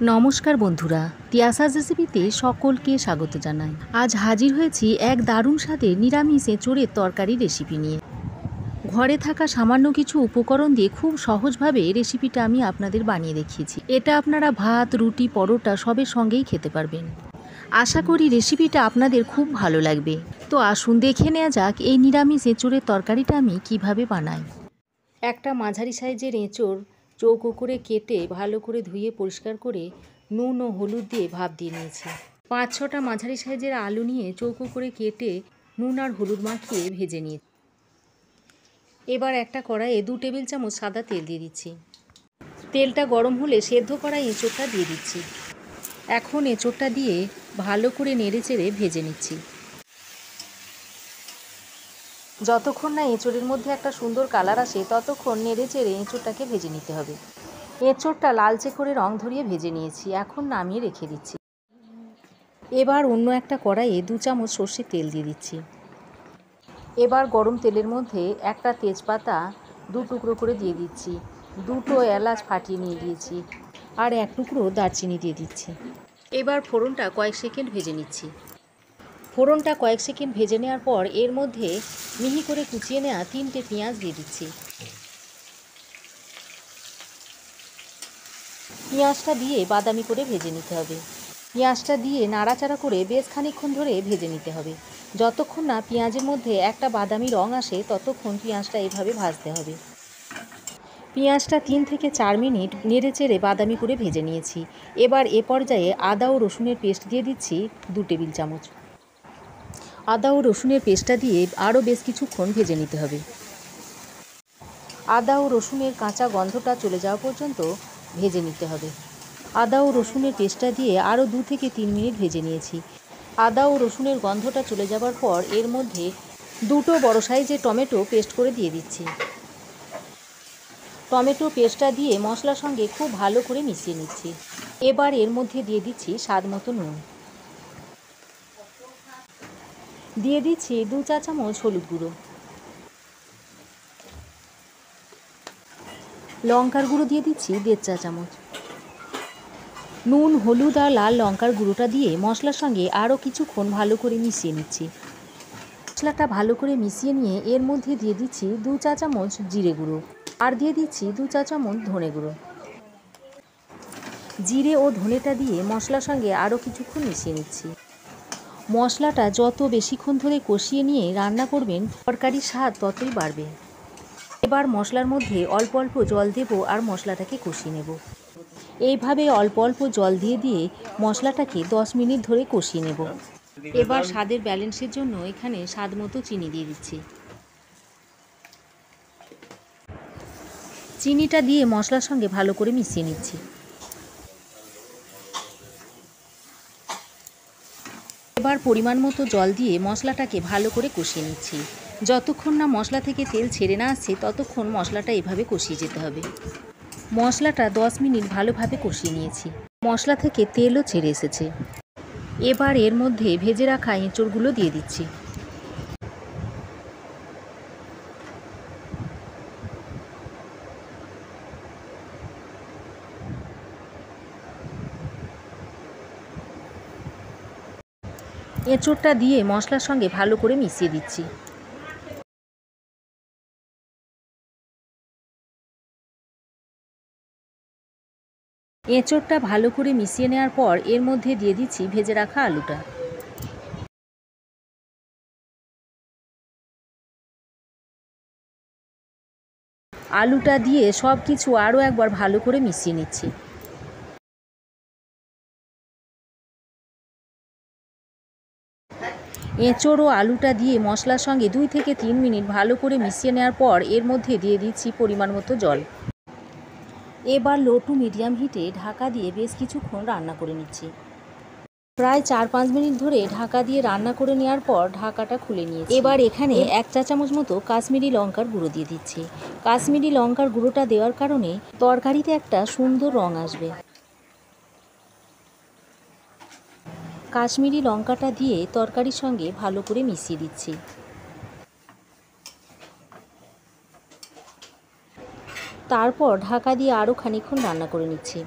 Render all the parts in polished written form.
নমস্কার বন্ধুরা, তিয়াসাস রেসিপিতে সকলকে স্বাগত জানাই। আজ হাজির হয়েছি এক দারুণ স্বাদের নিরামিষ এঁচোড়ের তরকারি রেসিপি নিয়ে। ঘরে থাকা সামান্য কিছু উপকরণ দিয়ে খুব সহজভাবে রেসিপিটা আমি আপনাদের বানিয়ে দেখিয়েছি। এটা আপনারা ভাত, রুটি, পরোটা সবের সঙ্গেই খেতে পারবেন। আশা করি রেসিপিটা আপনাদের খুব ভালো লাগবে। তো আসুন দেখে নেওয়া যাক এই নিরামিষ এঁচোড়ের তরকারিটা আমি কিভাবে বানাই। একটা মাঝারি সাইজের এঁচোড় চৌকো করে কেটে ভালো করে ধুয়ে পরিষ্কার করে নুন ও হলুদ দিয়ে ভাপ দিয়ে নিয়েছি। 5-6টা মাঝারি সাইজের আলু নিয়ে চৌকো করে কেটে নুন আর হলুদ মাখিয়ে ভেজে নিয়েছি। এবার একটা কড়াইয়ে 2 টেবিল চামচ সাদা তেল দিয়ে দিচ্ছি। তেলটা গরম হলে সেদ্ধ করা এঁচোড়টা দিয়ে দিচ্ছি। এখন এঁচোড়টা দিয়ে ভালো করে নেড়েচেড়ে ভেজে নিচ্ছি। যতক্ষণ না এঁচোড়ের মধ্যে একটা সুন্দর কালার আসে ততক্ষণ নেড়েচেড়ে এঁচোড়টাকে ভেজে নিতে হবে। এঁচোড়টা লালচে করে রং ধরিয়ে ভেজে নিয়েছি, এখন নামিয়ে রেখে দিচ্ছি। এবার অন্য একটা কড়াইয়ে 2 চামচ সর্ষের তেল দিয়ে দিচ্ছি। এবার গরম তেলের মধ্যে একটা তেজপাতা 2 টুকরো করে দিয়ে দিচ্ছি, 2টো এলাচ ফাটিয়ে নিয়ে দিয়েছি আর 1 টুকরো দারচিনি দিয়ে দিচ্ছি। এবার ফোড়নটা কয়েক সেকেন্ড ভেজে নিচ্ছি। ফোড়নটা কয়েক সেকেন্ড ভেজে নেওয়ার পর এর মধ্যে মিহি করে কুচিয়ে নেওয়া 3টে পেঁয়াজ দিয়ে দিচ্ছি। পেঁয়াজটা দিয়ে বাদামি করে ভেজে নিতে হবে। পেঁয়াজটা দিয়ে নাড়াচাড়া করে বেশ খানিকক্ষণ ধরে ভেজে নিতে হবে। যতক্ষণ না পেঁয়াজের মধ্যে একটা বাদামি রং আসে ততক্ষণ পেঁয়াজটা এভাবে ভাজতে হবে। পেঁয়াজটা 3 থেকে 4 মিনিট নেড়েচেড়ে বাদামি করে ভেজে নিয়েছি। এবার এ পর্যায়ে আদা ও রসুনের পেস্ট দিয়ে দিচ্ছি 2 টেবিল চামচ। আদা ও রসুনের পেস্টটা দিয়ে আরও বেশ কিছুক্ষণ ভেজে নিতে হবে। আদা ও রসুনের কাঁচা গন্ধটা চলে যাওয়া পর্যন্ত ভেজে নিতে হবে। আদা ও রসুনের পেস্টটা দিয়ে আরও 2 থেকে 3 মিনিট ভেজে নিয়েছি। আদা ও রসুনের গন্ধটা চলে যাবার পর এর মধ্যে 2টো বড় সাইজের টমেটো পেস্ট করে দিয়ে দিচ্ছি। টমেটো পেস্টটা দিয়ে মশলার সঙ্গে খুব ভালো করে মিশিয়ে নিচ্ছি। এবার এর মধ্যে দিয়ে দিচ্ছি স্বাদ মতো নুন। দিয়ে দিচ্ছি 2 চা চামচ হলুদ গুঁড়ো। লঙ্কার গুঁড়ো দিয়ে দিচ্ছি 1.5 চা চামচ। নুন, হলুদ আর লাল লঙ্কার গুঁড়োটা দিয়ে মশলার সঙ্গে আরও কিছুক্ষণ ভালো করে মিশিয়ে নিচ্ছি। মশলাটা ভালো করে মিশিয়ে নিয়ে এর মধ্যে দিয়ে দিচ্ছি 2 চা চামচ জিরে গুঁড়ো আর দিয়ে দিচ্ছি 2 চা চামচ ধনে গুঁড়ো। জিরে ও ধনেটা দিয়ে মশলার সঙ্গে আরও কিছুক্ষণ মিশিয়ে নিচ্ছি। মশলাটা যত বেশিক্ষণ ধরে কষিয়ে নিয়ে রান্না করবেন তরকারির স্বাদ ততই বাড়বে। এবার মশলার মধ্যে অল্প অল্প জল দেব আর মশলাটাকে কষিয়ে নেব। এইভাবে অল্প অল্প জল দিয়ে দিয়ে মশলাটাকে 10 মিনিট ধরে কষিয়ে নেব। এবার স্বাদের ব্যালেন্সের জন্য এখানে স্বাদ মতো চিনি দিয়ে দিচ্ছি। চিনিটা দিয়ে মশলার সঙ্গে ভালো করে মিশিয়ে নিচ্ছি। এবার পরিমাণ মতো জল দিয়ে মশলাটাকে ভালো করে কষিয়ে নিচ্ছি। যতক্ষণ না মশলা থেকে তেল ছেড়ে না আসছে ততক্ষণ মশলাটা এভাবে কষিয়ে যেতে হবে। মশলাটা 10 মিনিট ভালোভাবে কষিয়ে নিয়েছি। মশলা থেকে তেলও ছেড়ে এসেছে। এবার এর মধ্যে ভেজে রাখা এঁচোড়গুলো দিয়ে দিচ্ছি। এঁচোড়টা দিয়ে মশলার সঙ্গে ভালো করে মিশিয়ে দিচ্ছি। এঁচোড়টা ভালো করে মিশিয়ে নেওয়ার পর এর মধ্যে দিয়ে দিচ্ছি ভেজে রাখা আলুটা। আলুটা দিয়ে সব কিছু আরও একবার ভালো করে মিশিয়ে নিচ্ছি। এঁচোড় ও আলুটা দিয়ে মশলার সঙ্গে 2 থেকে 3 মিনিট ভালো করে মিশিয়ে নেওয়ার পর এর মধ্যে দিয়ে দিচ্ছি পরিমাণ মতো জল। এবার লো টু মিডিয়াম হিটে ঢাকা দিয়ে বেশ কিছুক্ষণ রান্না করে নিচ্ছি। প্রায় 4-5 মিনিট ধরে ঢাকা দিয়ে রান্না করে নেওয়ার পর ঢাকাটা খুলে নিয়েছি। এবার এখানে 1 চা চামচ মতো কাশ্মীরি লঙ্কার গুঁড়ো দিয়ে দিচ্ছি। কাশ্মীরি লঙ্কার গুঁড়োটা দেওয়ার কারণে তরকারিতে একটা সুন্দর রং আসবে। কাশ্মীরি লঙ্কাটা দিয়ে তরকারির সঙ্গে ভালো করে মিশিয়ে দিচ্ছি। তারপর ঢাকা দিয়ে আরও খানিকক্ষণ রান্না করে নিচ্ছি।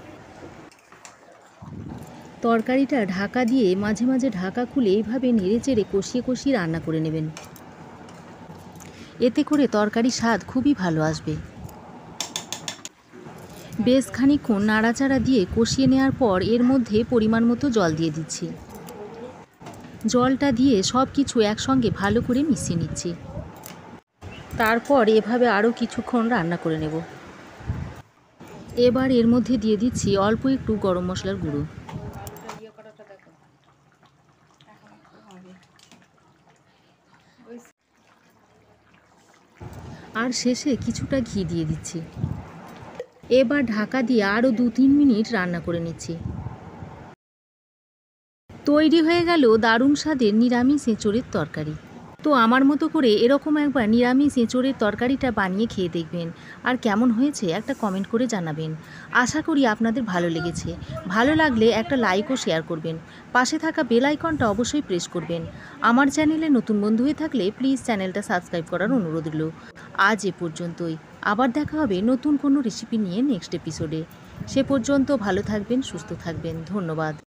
তরকারিটা ঢাকা দিয়ে মাঝে মাঝে ঢাকা খুলে এইভাবে নেড়ে চেড়ে কষিয়ে কষিয়ে রান্না করে নেবেন। এতে করে তরকারির স্বাদ খুবই ভালো আসবে। বেশ খানিকক্ষণ নাড়াচাড়া দিয়ে কষিয়ে নেওয়ার পর এর মধ্যে পরিমাণ মতো জল দিয়ে দিচ্ছি। জলটা দিয়ে সব কিছু একসঙ্গে ভালো করে মিশিয়ে নিচ্ছি। তারপর এভাবে আরও কিছুক্ষণ রান্না করে নেব। এবার এর মধ্যে দিয়ে দিচ্ছি অল্প একটু গরম মশলার গুঁড়ো। আর শেষে কিছুটা ঘি দিয়ে দিচ্ছি। এবার ঢাকা দিয়ে আরও 2-3 মিনিট রান্না করে নিচ্ছি। তৈরি হয়ে গেল দারুণ স্বাদের নিরামিষ এঁচোড়ের তরকারি। তো আমার মতো করে এরকম একবার নিরামিষ এঁচোড়ের তরকারিটা বানিয়ে খেয়ে দেখবেন, আর কেমন হয়েছে একটা কমেন্ট করে জানাবেন। আশা করি আপনাদের ভালো লেগেছে। ভালো লাগলে একটা লাইক ও শেয়ার করবেন। পাশে থাকা বেল আইকনটা অবশ্যই প্রেস করবেন। আমার চ্যানেলে নতুন বন্ধু হয়ে থাকলে প্লিজ চ্যানেলটা সাবস্ক্রাইব করার অনুরোধ রইল। আজ এ পর্যন্তই। আবার দেখা হবে নতুন কোনো রেসিপি নিয়ে নেক্সট এপিসোডে। সে পর্যন্ত ভালো থাকবেন, সুস্থ থাকবেন। ধন্যবাদ।